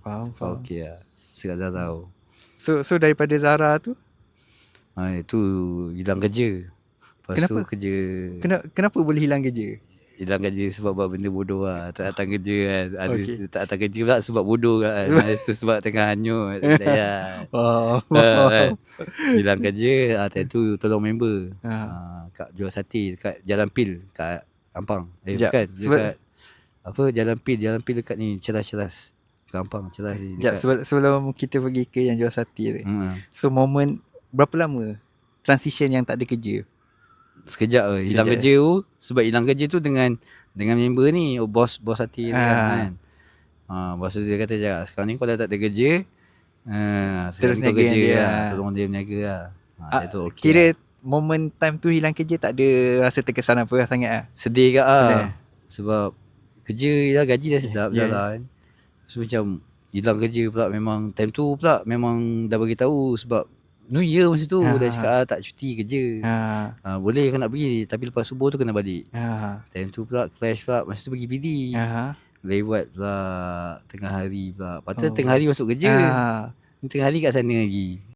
Faham. okey lah. Sekat Zarau. So daripada Zara tu Itu hilang kerja. Lepas Kenapa? tu kerja, kenapa boleh hilang kerja? hilang kerja sebab buat benda bodoh lah. Tak datang kerja kan. Ada Okey. tak datang kerja pula sebab bodoh kan. Lepas tu sebab tengah hanyut. Tak payah. Wow. Hilang kerja, time tu tolong member. Ha. Kat jual sate dekat Jalan Pil kat Ampang. Sekejap, Bukan, dekat apa Jalan Pil dekat ni, Ceras. Gampang, Ceras ni dekat. Sebelum kita pergi ke yang jual sate tu. So moment berapa lama transition yang tak ada kerja? Sekejap hilang kerja tu. Sebab hilang kerja tu dengan member ni, bos sate ni kan. Bos tu dia kata cakap, sekarang ni kau dah tak ada kerja, terus sekarang kau niaga kerja dia lah. Tolong dia berniaga lah. Itu okey kira lah. moment time tu hilang kerja tak ada rasa terkesan apa sangat lah. Sedih kat lah. Sedih. Sebab kerja lah, gaji dah sedap jalan. So macam hilang kerja pula, memang time tu pula memang dah bagi tahu sebab New Year masa tu dah cakap tak cuti kerja. Boleh kau nak pergi, tapi lepas subuh tu kena balik. Time tu pula clash pula, masa tu pergi PD. Lewat pula tengah hari pula. Patut tengah hari masuk kerja. Tengah hari kat sana lagi.